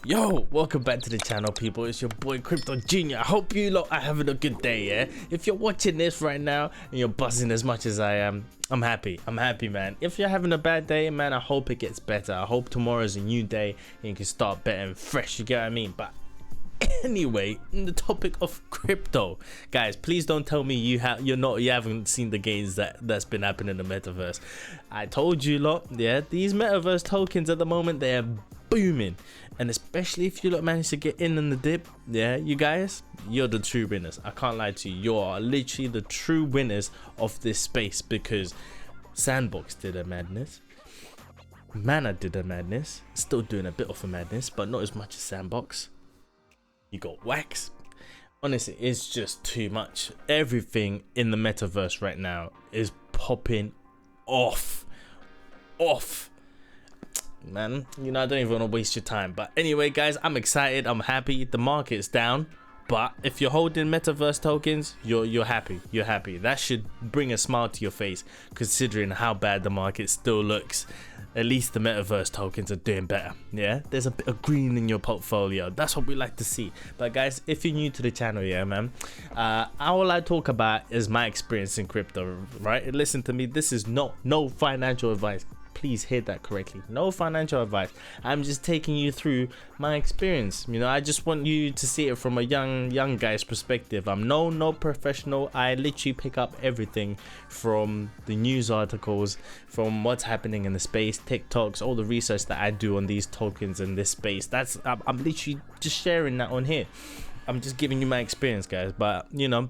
Yo, welcome back to the channel, people. It's your boy Crypto Junior. I hope you lot are having a good day, yeah? If you're watching this right now and you're buzzing as much as I am, I'm happy, man. If you're having a bad day, man, I hope it gets better. I hope tomorrow's a new day and you can start betting fresh, you get what I mean? But anyway, in the topic of crypto, guys, please don't tell me you haven't seen the gains that's been happening in the metaverse. I told you lot, yeah, these metaverse tokens at the moment, they're booming, and especially if you lot manage to get in the dip, yeah, you guys, you're the true winners. I can't lie to you, you are literally the true winners of this space, because Sandbox did a madness, Mana did a madness, still doing a bit of a madness, but not as much as Sandbox. You got Wax. Honestly, it's just too much. Everything in the metaverse right now is popping off, man. You know, I don't even want to waste your time, but anyway, guys, I'm excited, I'm happy. The market's down, but if you're holding metaverse tokens, you're happy. That should bring a smile to your face, considering how bad the market still looks. At least the metaverse tokens are doing better, yeah? There's a bit of green in your portfolio. That's what we like to see. But guys, if you're new to the channel, yeah, man, all I talk about is my experience in crypto, right? Listen to me, this is no financial advice. Please hear that correctly. No financial advice. I'm just taking you through my experience. You know, I just want you to see it from a young guy's perspective. I'm no professional. I literally pick up everything from the news articles, from what's happening in the space, TikToks, all the research that I do on these tokens in this space. I'm literally just sharing that on here. I'm just giving you my experience, guys. But you know,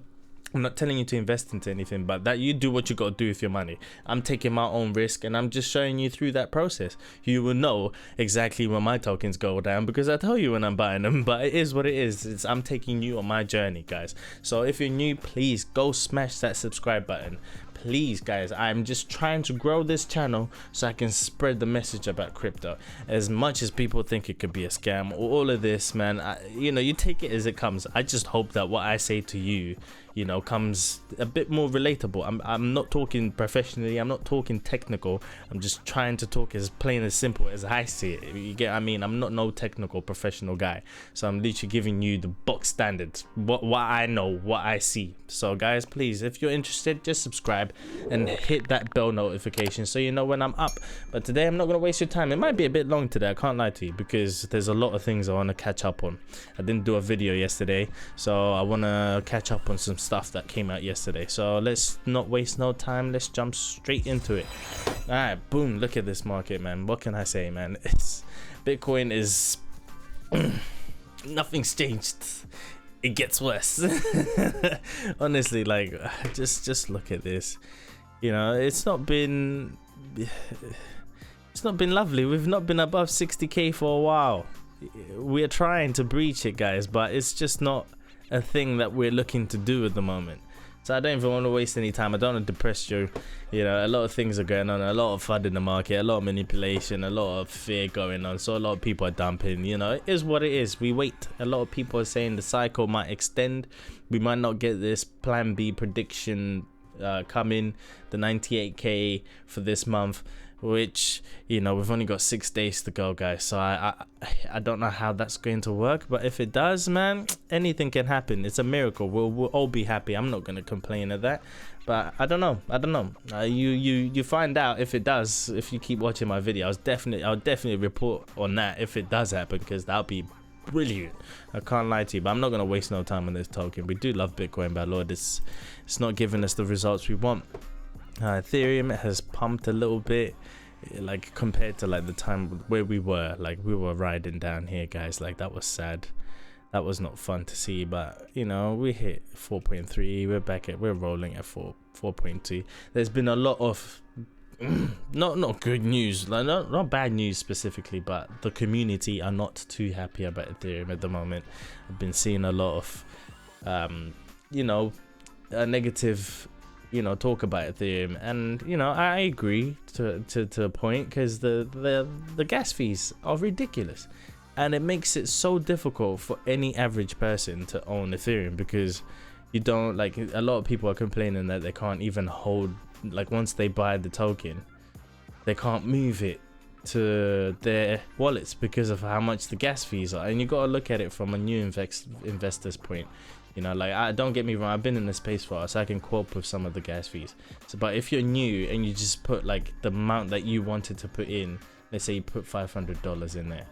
I'm not telling you to invest into anything, but that you do what you gotta do with your money. I'm taking my own risk and I'm just showing you through that process. You will know exactly when my tokens go down because I tell you when I'm buying them, but it is what it is. I'm taking you on my journey, guys. So if you're new, please go smash that subscribe button. Please, guys, I'm just trying to grow this channel so I can spread the message about crypto. As much as people think it could be a scam, all of this, man, you know, you take it as it comes. I just hope that what I say to you, you know, comes a bit more relatable. I'm not talking professionally, I'm not talking technical. I'm just trying to talk as plain as simple as I see it. You get what I mean? I'm not no technical professional guy. So I'm literally giving you the box standards, what I know, what I see. So guys, please, if you're interested, just subscribe and hit that bell notification so you know when I'm up. But today I'm not going to waste your time. It might be a bit long today, I can't lie to you, because there's a lot of things I want to catch up on. I didn't do a video yesterday, so I want to catch up on some stuff that came out yesterday. So let's not waste no time, let's jump straight into it. All right, boom, look at this market, man. What can I say, man? It's Bitcoin is nothing's changed. It gets worse. Honestly, like, just look at this. You know, it's not been lovely. We've not been above 60k for a while. We're trying to breach it, guys, but it's just not a thing that we're looking to do at the moment. So I don't even want to waste any time. I don't want to depress you. You know, a lot of things are going on, a lot of FUD in the market, a lot of manipulation, a lot of fear going on. So a lot of people are dumping. You know, it is what it is. We wait. A lot of people are saying the cycle might extend. We might not get this plan B prediction coming, the 98k for this month, which, you know, we've only got 6 days to go, guys. So I don't know how that's going to work, but if it does, man, anything can happen. It's a miracle. We'll all be happy. I'm not going to complain of that, but I don't know. You find out if it does. If you keep watching my video, I'll definitely report on that if it does happen, because that'll be brilliant. I can't lie to you, but I'm not going to waste no time on this token. We do love Bitcoin, but Lord, it's not giving us the results we want. Ethereum has pumped a little bit, like compared to like the time where we were riding down here, guys. Like, that was sad. That was not fun to see, but you know, we hit 4.3. we're rolling at 4.2. There's been a lot of not good news, like not bad news specifically, but the community are not too happy about Ethereum at the moment. I've been seeing a lot of you know, negative, you know, talk about Ethereum, and you know, I agree to a point, because the gas fees are ridiculous, and it makes it so difficult for any average person to own Ethereum, because you don't, like, a lot of people are complaining that they can't even hold, like, once they buy the token, they can't move it to their wallets because of how much the gas fees are. And you got to look at it from a new investor's point. You know, like, don't get me wrong, I've been in the space for us, so I can cope with some of the gas fees. So, but if you're new and you just put like the amount that you wanted to put in, let's say you put $500 in there,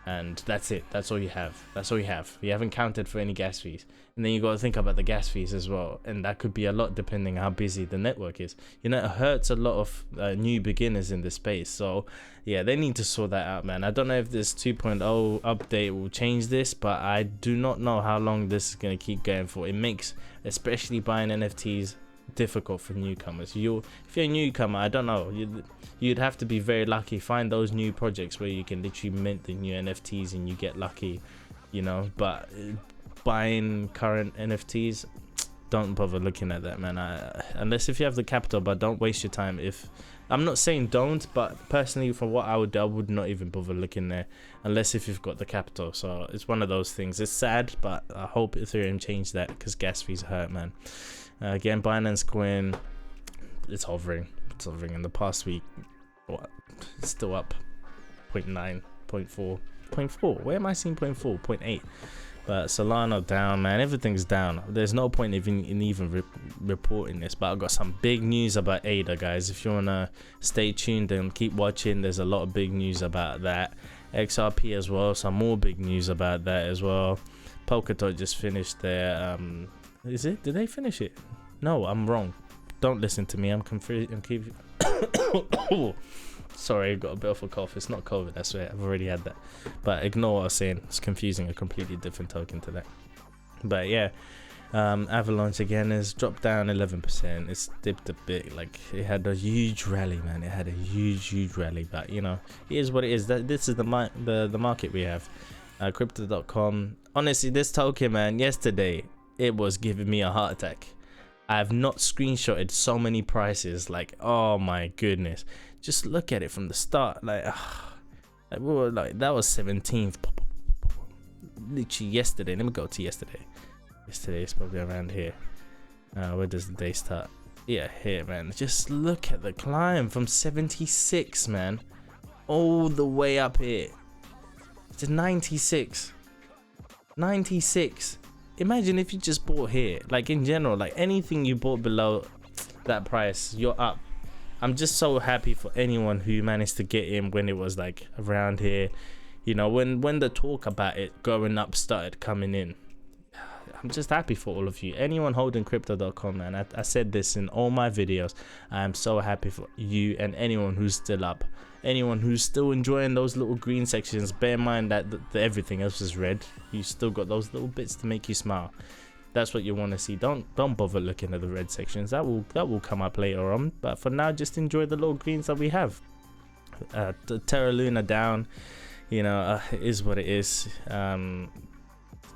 and that's it, that's all you have, you haven't counted for any gas fees. And then you got to think about the gas fees as well, and that could be a lot depending how busy the network is. You know, it hurts a lot of new beginners in the space. So yeah, they need to sort that out, man. I don't know if this 2.0 update will change this, but I do not know how long this is going to keep going for. It makes especially buying NFTs difficult for newcomers. If you're a newcomer, I don't know, you'd have to be very lucky. Find those new projects where you can literally mint the new NFTs and you get lucky, you know. But buying current NFTs, don't bother looking at that, man. Unless if you have the capital, but don't waste your time. If I'm not saying don't, but personally, for what I would not even bother looking there unless if you've got the capital. So it's one of those things. It's sad, but I hope Ethereum change that, because gas fees hurt, man. Again, Binance Coin, it's hovering in the past week. What? It's still up 0.9, 0.4, 0.4. Where am I seeing 0.4, 0.8? But Solana down, man. Everything's down. There's no point even reporting this, but I've got some big news about ADA, guys. If you wanna stay tuned and keep watching, there's a lot of big news about that. XRP as well, some more big news about that as well. Polkadot just finished their is it? Did they finish it? No, I'm wrong. Don't listen to me. I'm confused. Sorry, I got a bit of a cough. It's not COVID, I swear. I've already had that. But ignore what I was saying. It's confusing, a completely different token to that. But yeah, Avalanche again has dropped down 11%. It's dipped a bit. Like, it had a huge rally, man. It had a huge rally. But you know, it is what it is. This is the market we have. Crypto.com. Honestly, this token, man, yesterday it was giving me a heart attack. I have not screenshotted so many prices. Like, oh my goodness. Just look at it from the start. Like that was 17th. Literally yesterday. Let me go to yesterday. Yesterday is probably around here. Where does the day start? Yeah, here, man. Just look at the climb from 76, man, all the way up here to 96. 96. Imagine if you just bought here. Like, in general, like anything you bought below that price, you're up. I'm just so happy for anyone who managed to get in when it was like around here. You know, when the talk about it going up started coming in. I'm just happy for all of you. Anyone holding Crypto.com, man. I said this in all my videos. I am so happy for you and anyone who's still up. Anyone who's still enjoying those little green sections. Bear in mind that everything else is red. You still got those little bits to make you smile. That's what you want to see. Don't bother looking at the red sections. That will come up later on. But for now, just enjoy the little greens that we have. The Terra Luna down. You know, it is what it is.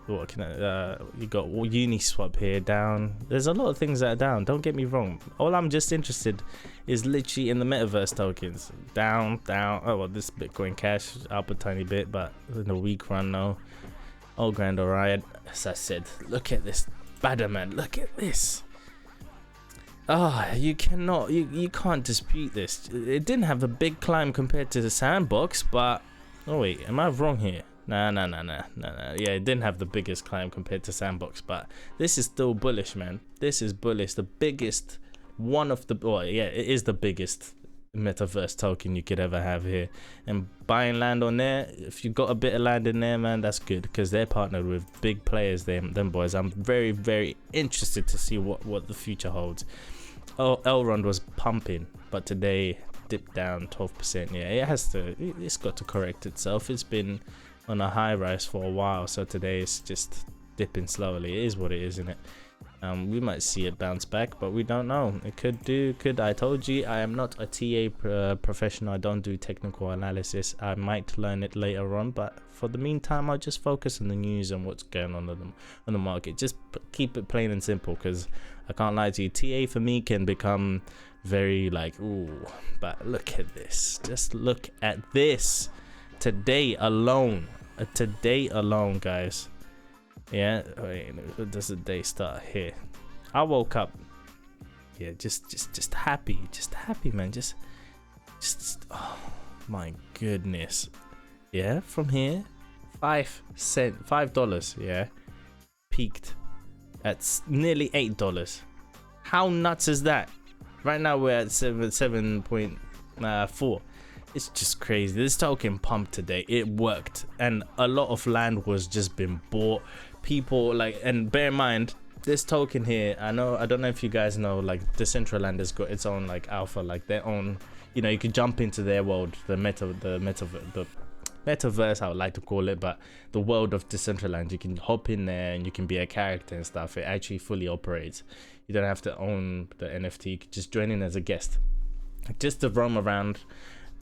What can you got Uniswap here down. There's a lot of things that are down, don't get me wrong. All I'm just interested is literally in the Metaverse tokens. Down. Oh well, this Bitcoin Cash up a tiny bit, but in the week run now, all grand alright. As I said, look at this badder, man. Look at this. You cannot, you can't dispute this. It didn't have a big climb compared to the Sandbox, but oh wait, am I wrong here? Nah. Yeah, it didn't have the biggest climb compared to Sandbox, but this is still bullish, man. This is bullish. The biggest one of the, well, yeah, it is the biggest Metaverse token you could ever have here. And buying land on there, if you got a bit of land in there, man, that's good, because they're partnered with big players, them boys. I'm very interested to see what the future holds. Oh, Elrond was pumping, but today dipped down 12%. Yeah, it's got to correct itself. It's been on a high rise for a while, so today it's just dipping slowly. It is what it is, isn't it? We might see it bounce back, but we don't know. It could. I told you I am not a TA professional. I don't do technical analysis. I might learn it later on, but for the meantime, I'll just focus on the news and what's going on the market. Just keep it plain and simple, because I can't lie to you, TA for me can become very like, ooh, but look at this. Just look at this. Today alone, guys. Yeah, wait, does the day start here? I woke up, yeah, just happy, man. Just oh, My goodness. Yeah, from here, $5, yeah, peaked at nearly $8. How nuts is that? Right now we're at 7.4. It's just crazy. This token pumped today. It worked, and a lot of land was just been bought. People like, and bear in mind, this token here, I don't know if you guys know, like Decentraland has got its own like alpha, like their own, you know, you can jump into their world, the metaverse, I would like to call it, but the world of Decentraland. You can hop in there and you can be a character and stuff. It actually fully operates. You don't have to own the NFT. You can just join in as a guest, just to roam around.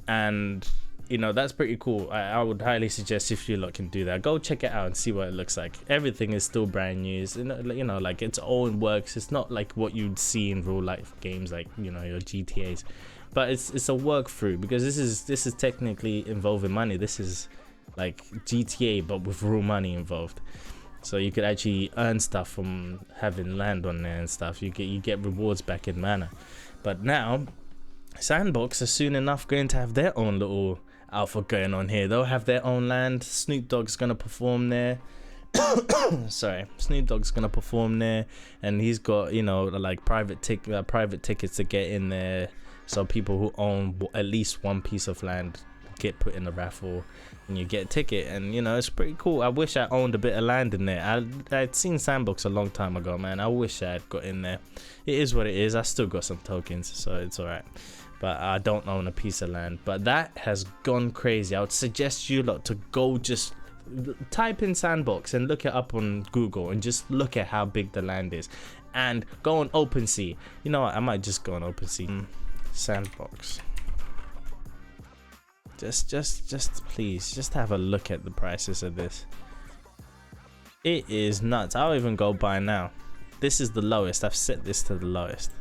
And you know, that's pretty cool. I would highly suggest, if you lot can do that, go check it out and see what it looks like. Everything is still brand new. It's, you know, like its own works. It's not like what you'd see in real life games, like, you know, your GTAs, but it's a work through, because this is technically involving money. This is like GTA but with real money involved. So you could actually earn stuff from having land on there and stuff. You get rewards back in mana. But now Sandbox are soon enough going to have their own little alpha going on here. They'll have their own land. Snoop Dogg's gonna perform there. Sorry, Snoop Dogg's gonna perform there, and he's got, you know, like private tickets to get in there. So people who own at least one piece of land get put in the raffle, and you get a ticket. And you know, it's pretty cool. I wish I owned a bit of land in there. I'd seen Sandbox a long time ago, man. I wish I had got in there. It is what it is. I still got some tokens, so it's alright. But I don't own a piece of land. But that has gone crazy. I would suggest you lot to go just type in Sandbox and look it up on Google and just look at how big the land is. And go on OpenSea. You know what? I might just go on OpenSea. Sandbox. Just please, just have a look at the prices of this. It is nuts. I'll even go buy now. This is the lowest. I've set this to the lowest.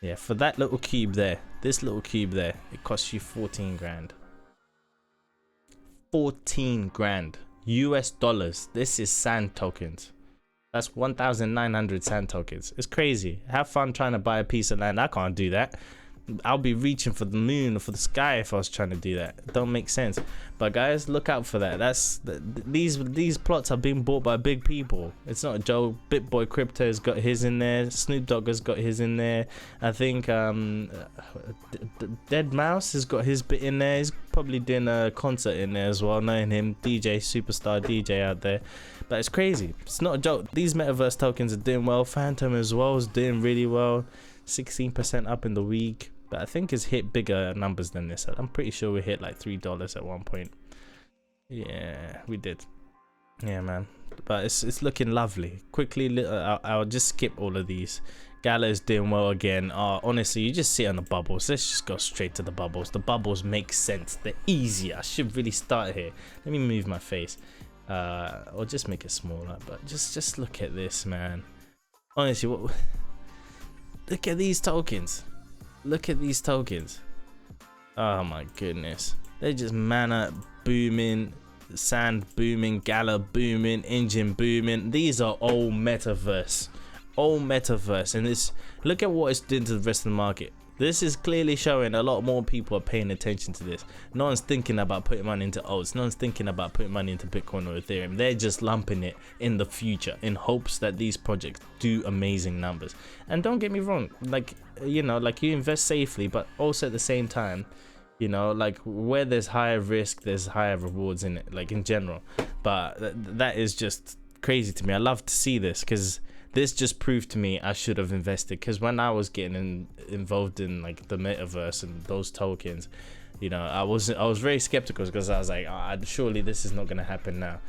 Yeah, for that little cube there, this little cube there, it costs you 14 grand. 14 grand US dollars. This is sand tokens. That's 1,900 sand tokens. It's crazy. Have fun trying to buy a piece of land. I can't do that. I'll be reaching for the moon or for the sky if I was trying to do that. It don't make sense. But guys, look out for that. These plots are being bought by big people. It's not a joke. BitBoy Crypto has got his in there. Snoop Dogg has got his in there. I think Dead Mouse has got his bit in there. He's probably doing a concert in there as well. Knowing him, DJ, superstar DJ out there. But it's crazy. It's not a joke. These Metaverse tokens are doing well. Phantom as well is doing really well. 16% up in the week. But I think it's hit bigger numbers than this. I'm pretty sure we hit like $3 at one point. Yeah, we did. Yeah, man. But it's looking lovely. Quickly, I'll just skip all of these. Gala is doing well again. Honestly, you just sit on the bubbles. Let's just go straight to the bubbles. The bubbles make sense. They're easier. I should really start here. Let me move my face. Or just make it smaller. But just look at this, man. Honestly, look at these tokens. Look at these tokens. Oh my goodness. They're just mana booming, sand booming, Gala booming, engine booming. These are all Metaverse. All Metaverse. And this, look at what it's doing to the rest of the market. This is clearly showing a lot more people are paying attention to this. No one's thinking about putting money into alts. No one's thinking about putting money into Bitcoin or Ethereum. They're just lumping it in the future in hopes that these projects do amazing numbers. And don't get me wrong, like, you know, like you invest safely, but also at the same time, you know, like where there's higher risk, there's higher rewards in it, like in general. But that is just crazy to me. I love to see this because this just proved to me I should have invested, because when I was getting involved in like the Metaverse and those tokens, you know, I was very skeptical because I was like, surely this is not going to happen now.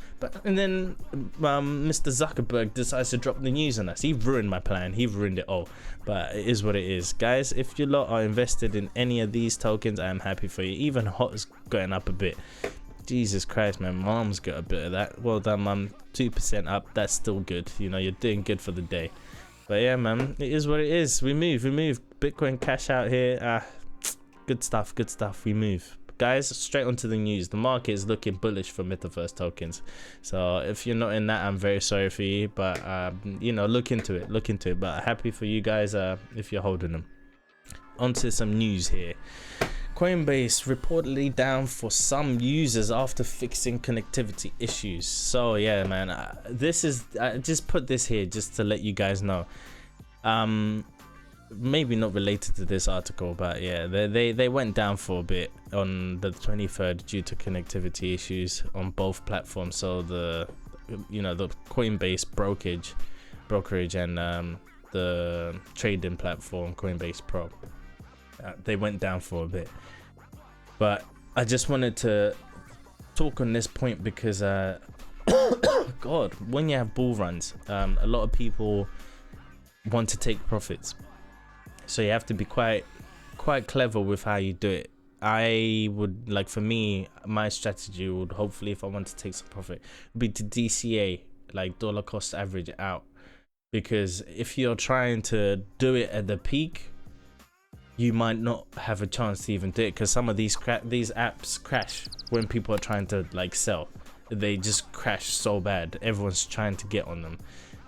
And then Mr. Zuckerberg decides to drop the news on us. He ruined my plan. He ruined it all. But it is what it is, guys. If you lot are invested in any of these tokens, I am happy for you. Even HOT is going up a bit. Jesus Christ, man. Mom's got a bit of that. Well done, Mum. 2% up. That's still good. You know, you're doing good for the day. But yeah, man, it is what it is. We move. Bitcoin cash out here. Good stuff. We move. Guys, straight onto the news. The market is looking bullish for Metaverse tokens. So if you're not in that, I'm very sorry for you. But, you know, look into it. But happy for you guys if you're holding them. Onto some news here. Coinbase reportedly down for some users after fixing connectivity issues. So yeah, man, this is, I just put this here just to let you guys know. Maybe not related to this article, but yeah, they went down for a bit on the 23rd due to connectivity issues on both platforms. So the Coinbase brokerage and the trading platform Coinbase Pro, they went down for a bit. But I just wanted to talk on this point because God, when you have bull runs, a lot of people want to take profits, so you have to be quite clever with how you do it. I would, like, for me, my strategy would, hopefully, if I want to take some profit, be to DCA, like dollar cost average out, because if you're trying to do it at the peak, you might not have a chance to even do it, because some of these apps crash when people are trying to like sell. They just crash so bad. Everyone's trying to get on them.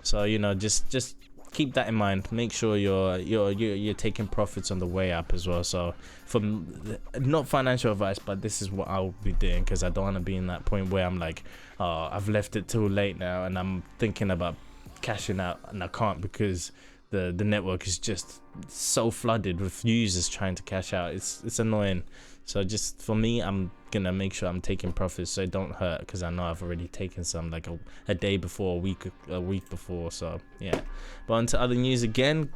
So just keep that in mind. Make sure you're taking profits on the way up as well. So from not financial advice, but this is what I'll be doing, because I don't want to be in that point where I'm like, oh, I've left it too late now and I'm thinking about cashing out and I can't, because the network is just so flooded with users trying to cash out. It's annoying. So just for me, I'm gonna make sure I'm taking profits so it don't hurt, because I know I've already taken some like a day before, a week before. So yeah. But on to other news again.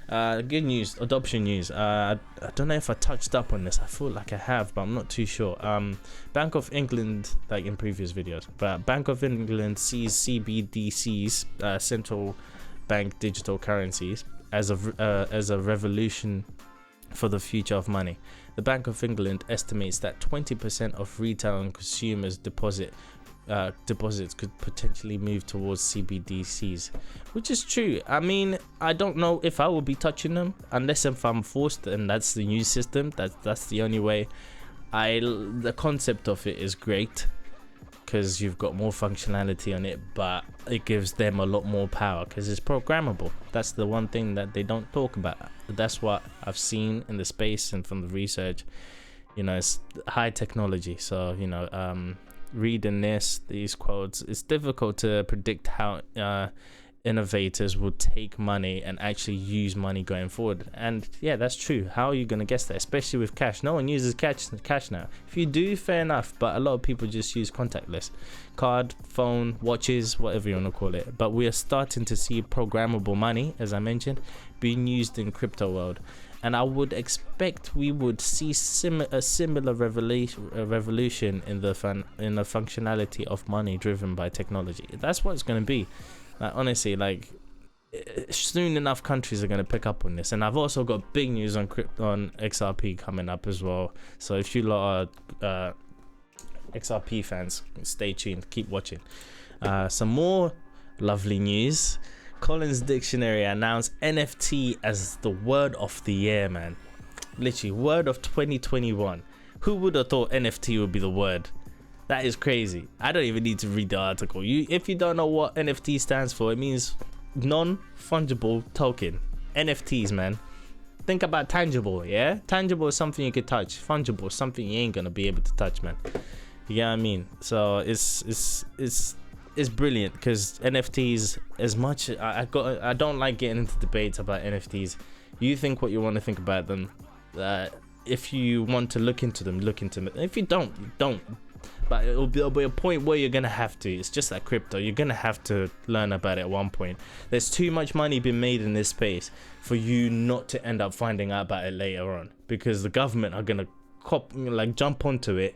Good news, adoption news. I don't know if I touched up on this. I feel like I have, but I'm not too sure. Bank of England, like in previous videos, but Bank of England sees CBDCs, central bank digital currencies, as a revolution for the future of money. The Bank of England estimates that 20% of retail and consumers deposits could potentially move towards CBDCs, which is true. I mean, I don't know if I will be touching them unless if I'm forced, and that's the new system. That's the only way. The concept of it is great, because you've got more functionality on it, but it gives them a lot more power because it's programmable. That's the one thing that they don't talk about. That's what I've seen in the space and from the research. It's high technology. So reading these quotes, it's difficult to predict how innovators will take money and actually use money going forward. And yeah, that's true. How are you going to guess that, especially with cash? No one uses cash now. If you do, fair enough, but a lot of people just use contactless, card, phone, watches, whatever you want to call it. But we are starting to see programmable money, as I mentioned, being used in crypto world, and I would expect we would see a similar revolution in the functionality of money driven by technology. That's what it's going to be. Like, honestly, like, soon enough countries are going to pick up on this. And I've also got big news on XRP coming up as well. So if you lot are XRP fans, stay tuned, keep watching. Some more lovely news. Collins Dictionary announced NFT as the word of the year, man. Literally, word of 2021. Who would have thought NFT would be the word? That is crazy. I don't even need to read the article. If you don't know what NFT stands for, it means non-fungible token. NFTs, man. Think about tangible, yeah? Tangible is something you could touch. Fungible is something you ain't gonna be able to touch, man. You get what I mean? So it's brilliant, because NFTs, as much I don't like getting into debates about NFTs. You think what you want to think about them. If you want to look into them, look into them. If you don't, you don't. But it'll be a point where you're gonna have to. It's just like crypto. You're gonna have to learn about it at one point. There's too much money being made in this space for you not to end up finding out about it later on, because the government are gonna jump onto it,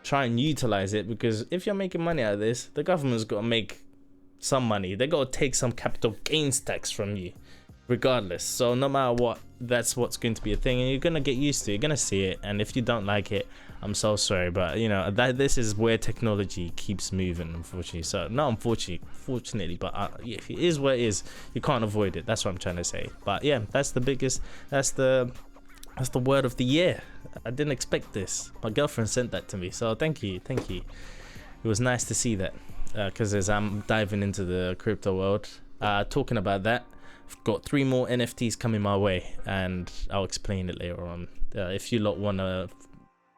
try and utilize it. Because if you're making money out of this, the government's got to make some money. They got to take some capital gains tax from you, regardless. So no matter what, that's what's going to be a thing, and you're gonna get used to it. You're gonna see it, and if you don't like it, I'm so sorry, but this is where technology keeps moving, unfortunately. So not fortunately, but if it is what it is, you can't avoid it. That's what I'm trying to say. But yeah, that's the word of the year. I didn't expect this. My girlfriend sent that to me, so thank you. It was nice to see that, because as I'm diving into the crypto world, talking about that, I've got 3 more NFTs coming my way, and I'll explain it later on. If you lot want to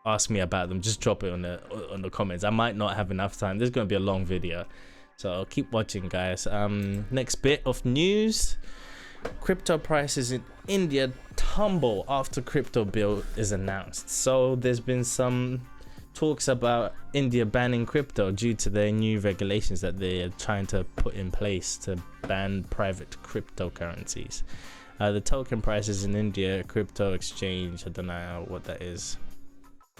ask me about them, just drop it on the comments. I might not have enough time. This is going to be a long video, so keep watching, guys. Next bit of news: crypto prices in India tumble after crypto bill is announced. So there's been some talks about India banning crypto due to their new regulations that they're trying to put in place to ban private cryptocurrencies. The token prices in India crypto exchange, I don't know what that is,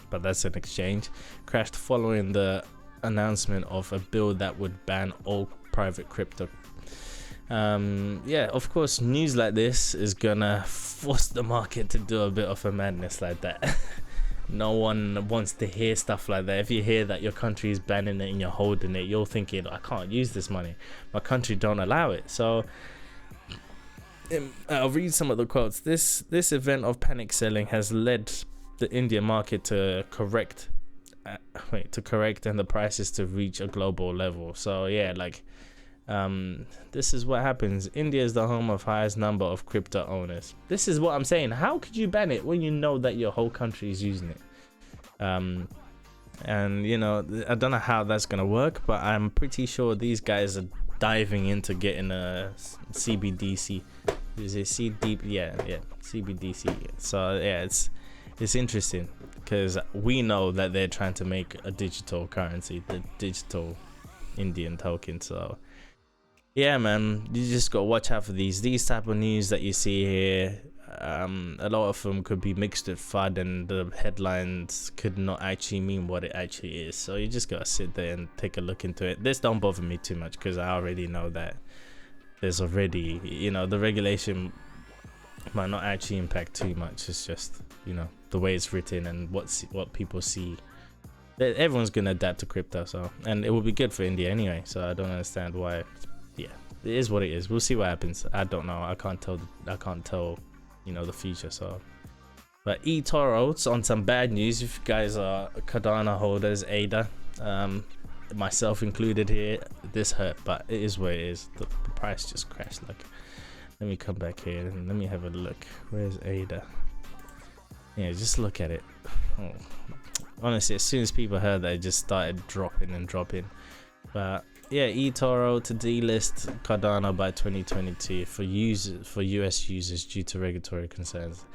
but that's an exchange, crashed following the announcement of a bill that would ban all private crypto. Yeah, of course, news like this is gonna force the market to do a bit of a madness like that. No one wants to hear stuff like that. If you hear that your country is banning it and you're holding it, you're thinking, I can't use this money, my country don't allow it. So I'll read some of the quotes. This event of panic selling has led the Indian market to correct and the prices to reach a global level. So yeah, like this is what happens. India is the home of highest number of crypto owners. This is what I'm saying. How could you ban it when you know that your whole country is using it? And you know, I don't know how that's gonna work, but I'm pretty sure these guys are diving into getting a CBDC. Is it CD? Yeah, CBDC. So yeah, it's interesting because we know that they're trying to make a digital currency, the digital Indian token. So yeah, man, you just gotta watch out for these type of news that you see here. A lot of them could be mixed with FUD, and the headlines could not actually mean what it actually is. So you just gotta sit there and take a look into it. This don't bother me too much because I already know that there's already, you know, the regulation might not actually impact too much. It's just, you know, the way it's written and what people see. Everyone's gonna adapt to crypto, so, and it will be good for India anyway. So I don't understand why. Yeah, it is what it is. We'll see what happens. I don't know. I can't tell, you know, the future. So, but Etoro, on some bad news. If you guys are Cardano holders, ADA, myself included here, this hurt, but it is what it is. The price just crashed. Like, let me come back here and let me have a look. Where's ADA? Yeah, just look at it. Oh. Honestly, as soon as people heard that, it just started dropping and dropping. But yeah, Etoro to delist Cardano by 2022 for US users due to regulatory concerns.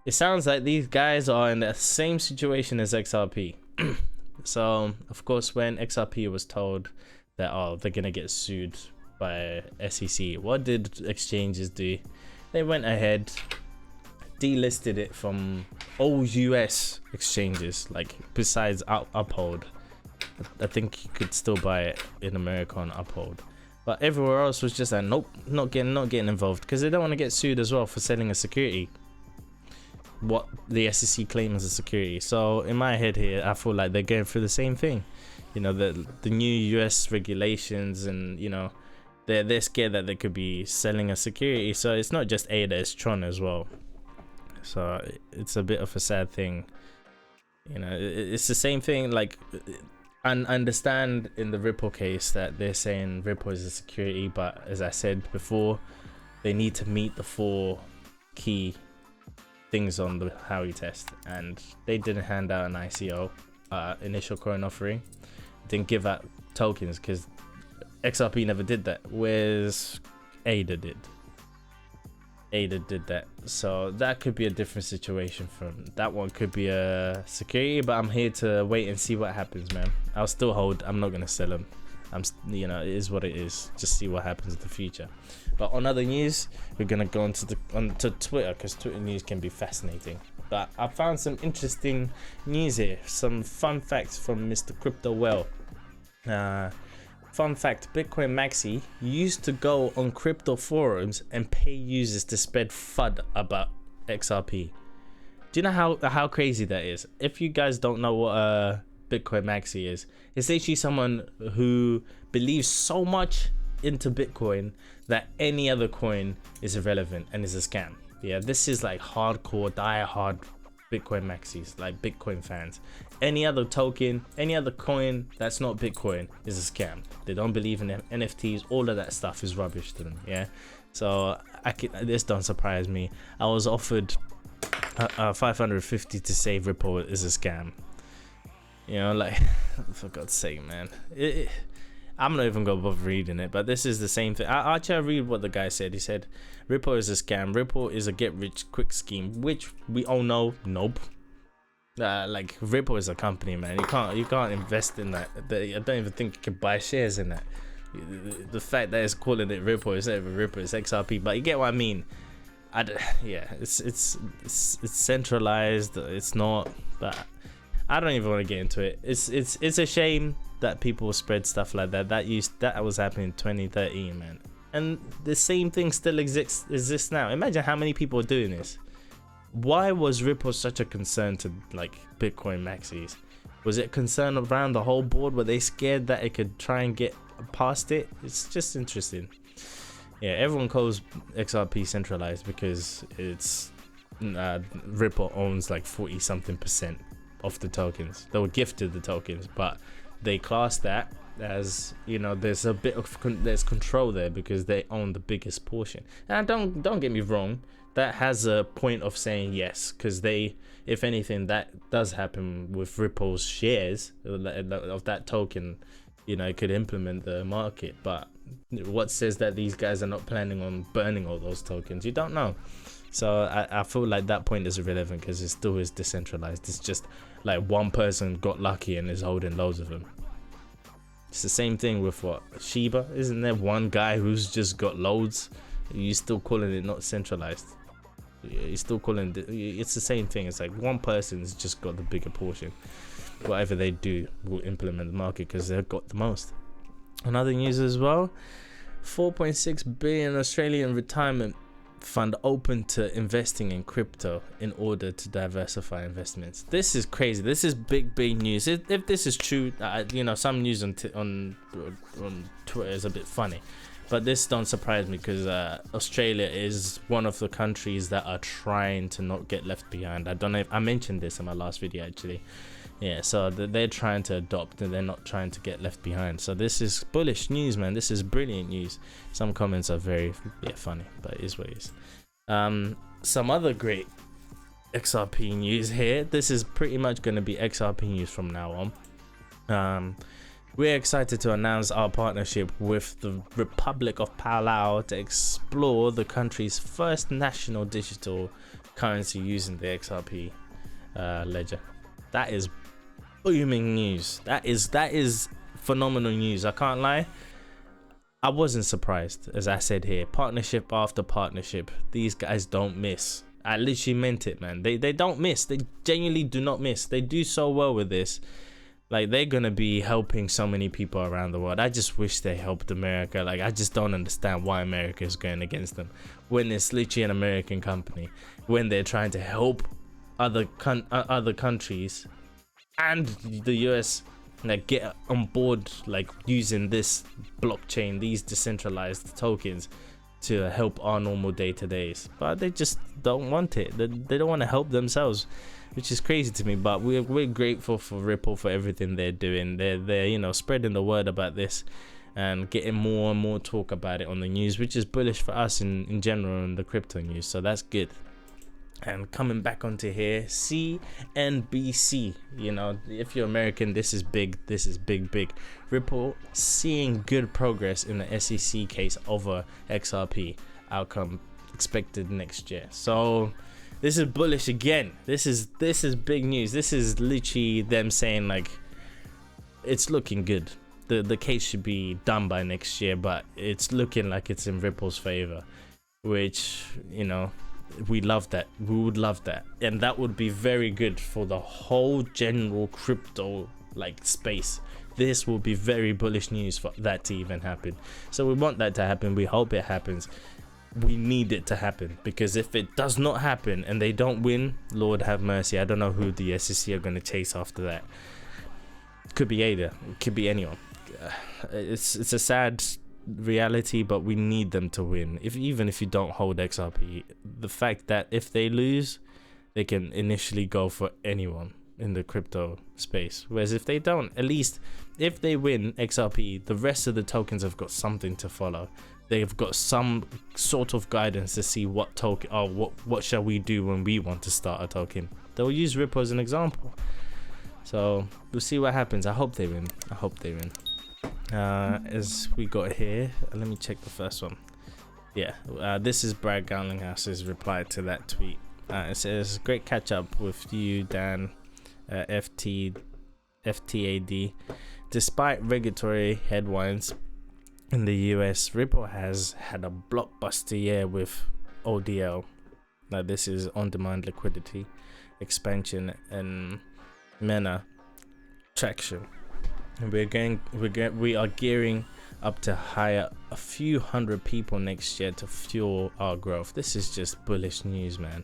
It sounds like these guys are in the same situation as XRP. So of course, when XRP was told that they're gonna get sued by SEC, what did exchanges do? They went ahead, delisted it from all US exchanges, like besides Uphold. I think you could still buy it in America on Uphold, but everywhere else was just like, nope, not getting involved, because they don't want to get sued as well for selling a security, what the SEC claims as a security. So in my head here, I feel like they're going through the same thing. You know, the new US regulations, and you know, they're scared that they could be selling a security. So it's not just ADA, it's Tron as well. So it's a bit of a sad thing. You know, it's the same thing. Like, I understand in the Ripple case that they're saying Ripple is a security, but as I said before, they need to meet the 4 key things on the Howey test, and they didn't hand out an ICO, initial coin offering, didn't give out tokens, because XRP never did that, whereas ADA did. ADA did that, so that could be a different situation. From that one could be a security, but I'm here to wait and see what happens, man. I'll still hold. I'm not gonna sell them. You know, it is what it is. Just see what happens in the future. But on other news, we're gonna go onto Twitter, because Twitter news can be fascinating. But I found some interesting news here, some fun facts from Mr. Crypto Well. Fun fact, Bitcoin Maxi used to go on crypto forums and pay users to spread FUD about XRP. Do you know how crazy that is? If you guys don't know what Bitcoin Maxi is, it's actually someone who believes so much into Bitcoin that any other coin is irrelevant and is a scam. Yeah, this is like hardcore, die-hard Bitcoin Maxis, like Bitcoin fans. Any other token, any other coin that's not Bitcoin is a scam. They don't believe in NFTs. All of that stuff is rubbish to them. Yeah, so this don't surprise me. I was offered 550 to say Ripple is a scam. You know, like, for God's sake, man. I'm not even gonna bother reading it, but this is the same thing. I'll read what the guy said. He said, Ripple is a scam. Ripple is a get-rich-quick scheme, which we all know, nope. Like, Ripple is a company, man. You can't invest in that. I don't even think you can buy shares in that. The fact that it's calling it Ripple, it's not even Ripple, it's XRP, but you get what I mean. Yeah, it's centralized. It's not, but I don't even want to get into it. It's a shame that people spread stuff like that. That was happening in 2013, man. And the same thing still exists now. Imagine how many people are doing this. Why was Ripple such a concern to like Bitcoin Maxis? Was it concern around the whole board? Were they scared that it could try and get past it? It's just interesting. Yeah, everyone calls XRP centralized because it's Ripple owns like 40-something% of the tokens. They were gifted the tokens, but they class that as, you know, there's a bit of there's control there because they own the biggest portion. And don't get me wrong, that has a point of saying yes, because they, if anything, that does happen with Ripple's shares of that token, you know, it could implement the market. But what says that these guys are not planning on burning all those tokens? You don't know. So I feel like that point is irrelevant because it still is decentralized. It's just like one person got lucky and is holding loads of them. It's the same thing with what Shiba. Isn't there one guy who's just got loads? You still calling it not centralized? You're still calling it, it's the same thing. It's like one person's just got the bigger portion. Whatever they do will implement the market because they've got the most. Another news as well, 4.6 billion Australian retirement fund open to investing in crypto in order to diversify investments. This is crazy. This is big news. If this is true, you know, some news on Twitter is a bit funny, but this don't surprise me because Australia is one of the countries that are trying to not get left behind. I don't know if I mentioned this in my last video actually. Yeah, so they're trying to adopt and they're not trying to get left behind. So this is bullish news, man. This is brilliant news. Some comments are very funny, but it is what it is. Some other great XRP news here. This is pretty much going to be XRP news from now on. We're excited to announce our partnership with the Republic of Palau to explore the country's first national digital currency using the XRP ledger. That is booming news. That is phenomenal news. I can't lie. I wasn't surprised, as I said here. Partnership after partnership. These guys don't miss. I literally meant it, man. They don't miss. They genuinely do not miss. They do so well with this. Like, they're gonna be helping so many people around the world. I just wish they helped America. Like, I just don't understand why America is going against them when it's literally an American company, when they're trying to help other countries and the US like get on board, like using this blockchain, these decentralized tokens to help our normal day-to-days. But they just don't want it. They don't want to help themselves, which is crazy to me. But we're grateful for Ripple for everything they're doing. They're you know, spreading the word about this and getting more and more talk about it on the news, which is bullish for us in general in the crypto news. So that's good. And coming back onto here, CNBC, you know, if you're American, this is big. This is big. Ripple seeing good progress in the SEC case over XRP, outcome expected next year. So this is bullish again. This is big news. This is literally them saying like it's looking good. The case should be done by next year, but it's looking like it's in Ripple's favor, which, you know, we love that. We would love that, and that would be very good for the whole general crypto like space. This will be very bullish news for that to even happen. So we want that to happen. We hope it happens. We need it to happen, because if it does not happen and they don't win, Lord have mercy. I don't know who the SEC are going to chase after that. Could be Ada, it could be anyone. It's a sad reality, but we need them to win. Even if you don't hold XRP, the fact that if they lose, they can initially go for anyone in the crypto space, whereas if they don't, at least if they win XRP, the rest of the tokens have got something to follow. They've got some sort of guidance to see what token, what shall we do when we want to start a token. They'll use Ripple as an example. So we'll see what happens. I hope they win. I hope they win. As we got here, let me check the first one. Yeah, this is Brad Garlinghouse's reply to that tweet. It says, "Great catch up with you, Dan, FTAD. Despite regulatory headwinds in the US, Ripple has had a blockbuster year with ODL. Now this is on-demand liquidity, expansion, and MENA traction. And we are gearing up to hire a few hundred people next year to fuel our growth." This is just bullish news, man.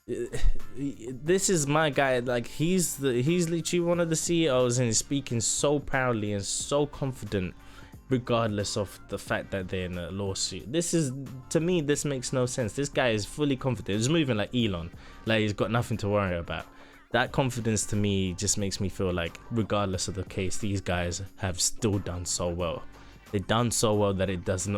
This is my guy. Like, he's literally one of the CEOs, and he's speaking so proudly and so confident, regardless of the fact that they're in a lawsuit. This is, to me, this makes no sense. This guy is fully confident. He's moving like Elon, like he's got nothing to worry about. That confidence to me just makes me feel like, regardless of the case, these guys have still done so well. They've done so well that it doesn't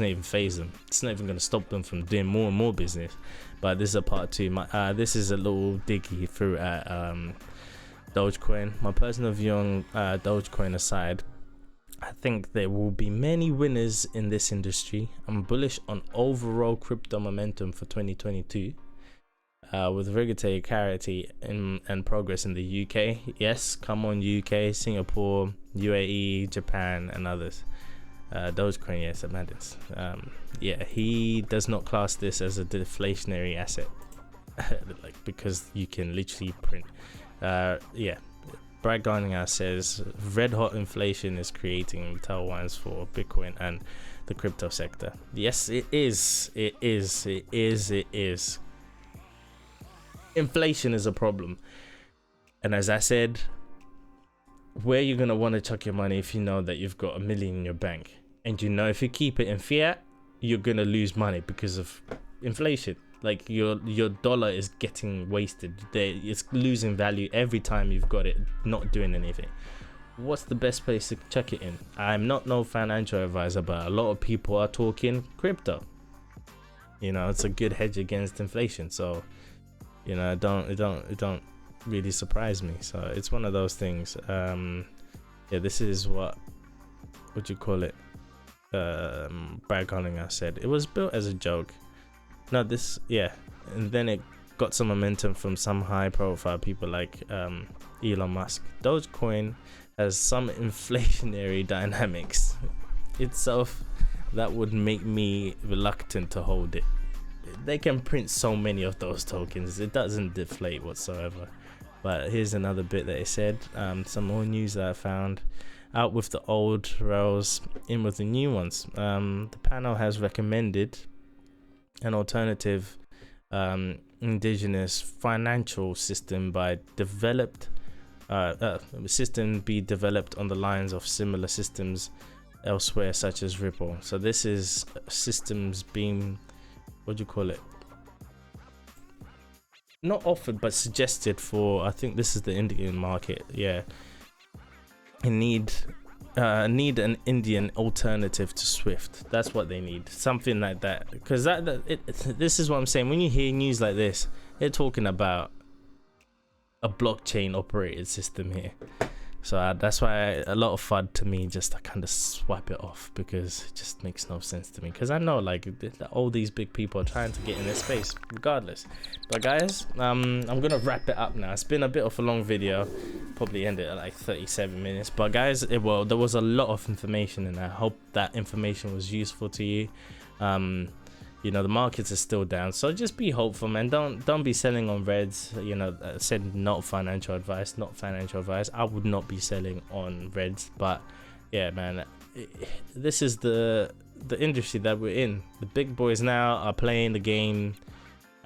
even phase them. It's not even going to stop them from doing more and more business. But this is a part two. This is a little diggy through at Dogecoin. My personal view on Dogecoin aside, I think there will be many winners in this industry. I'm bullish on overall crypto momentum for 2022. With regulatory clarity and progress in the UK. Yes, come on UK, Singapore, UAE, Japan, and others. Dogecoin, yes, madness. Yeah, he does not class this as a deflationary asset, like, because you can literally print. Yeah, Brad Garlinghouse says red hot inflation is creating tailwinds for Bitcoin and the crypto sector. Yes, it is. It is. It is. It is. Inflation is a problem, and as I said, where you're gonna want to chuck your money if you know that you've got $1 million in your bank, and you know if you keep it in fiat, you're gonna lose money because of inflation. Like, your dollar is getting wasted. It's losing value every time you've got it not doing anything. What's the best place to chuck it in? I'm not no financial advisor, but a lot of people are talking crypto. You know, it's a good hedge against inflation. So, you know, it don't really surprise me. So it's one of those things. Yeah, this is what you call it? Brad Garlinghouse said it was built as a joke. No, this, yeah, and then it got some momentum from some high-profile people like Elon Musk. Dogecoin has some inflationary dynamics itself that would make me reluctant to hold it. They can print so many of those tokens, it doesn't deflate whatsoever. But here's another bit that it said, some more news that I found. Out with the old rails, in with the new ones. The panel has recommended an alternative indigenous financial system system be developed on the lines of similar systems elsewhere, such as Ripple. So this is systems being, what do you call it? Not offered, but suggested for, I think this is the Indian market. Yeah, you need an Indian alternative to Swift. That's what they need, something like that. Because this is what I'm saying. When you hear news like this, they're talking about a blockchain operated system here. So that's why a lot of FUD to me, just I kind of swipe it off, because it just makes no sense to me. Because I know, like, all these big people are trying to get in this space regardless. But guys, I'm gonna wrap it up now. It's been a bit of a long video, probably end it at like 37 minutes. But guys, there was a lot of information, and I hope that information was useful to you. You know, the markets are still down, so just be hopeful, man. Don't be selling on reds. You know, I said not financial advice. I would not be selling on reds. But yeah, man, this is the industry that we're in. The big boys now are playing the game,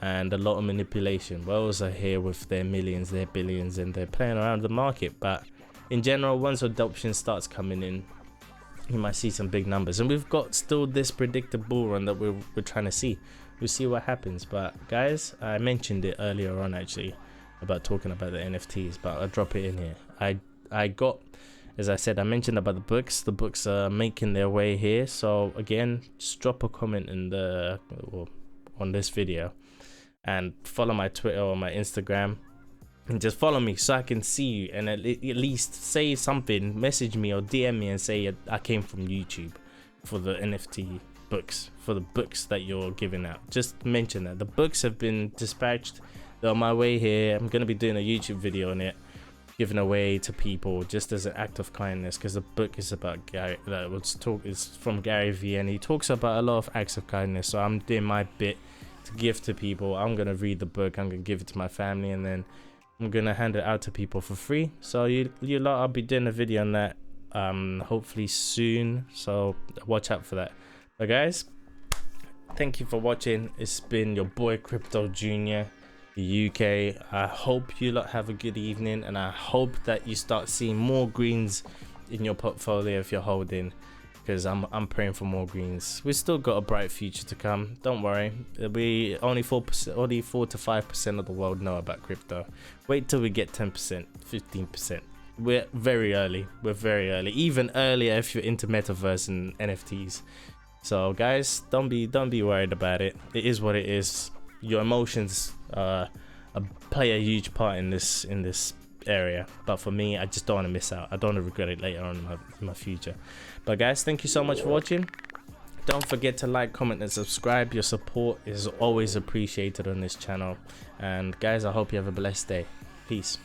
and a lot of manipulation. Whales are here with their millions, their billions, and they're playing around the market. But in general, once adoption starts coming in, you might see some big numbers, and we've got still this predicted bull run that we're trying to see. We'll see what happens. But guys, I mentioned it earlier on actually about talking about the NFTs, but I'll drop it in here. I got, as I said, I mentioned about the books. The books are making their way here. So again, just drop a comment in on this video, and follow my Twitter or my Instagram. and just follow me so I can see you, and at least say something, message me or DM me and say I came from YouTube for the NFT books, for the books that you're giving out. Just mention that the books have been dispatched, they're on my way here. I'm gonna be doing a YouTube video on it, giving away to people just as an act of kindness, because the book is about Gary, is from Gary V, and he talks about a lot of acts of kindness. So I'm doing my bit to give to people. I'm gonna read the book, I'm gonna give it to my family, and then I'm gonna hand it out to people for free. So you lot, I'll be doing a video on that hopefully soon, so watch out for that. But guys, thank you for watching. It's been your boy Crypto Jr, the UK. I hope you lot have a good evening, and I hope that you start seeing more greens in your portfolio if you're holding, because I'm praying for more greens. We've still got a bright future to come, don't worry. It'll be only 4 to 5% of the world know about crypto. Wait till we get 10%, 15%. We're very early, even earlier if you're into Metaverse and NFTs. So guys, don't be worried about it. It is what it is. Your emotions play a huge part in this area, but for me, I just don't want to miss out. I don't want to regret it later on in my future. But guys, thank you so much for watching. Don't forget to like, comment and subscribe. Your support is always appreciated on this channel. And guys, I hope you have a blessed day. Peace.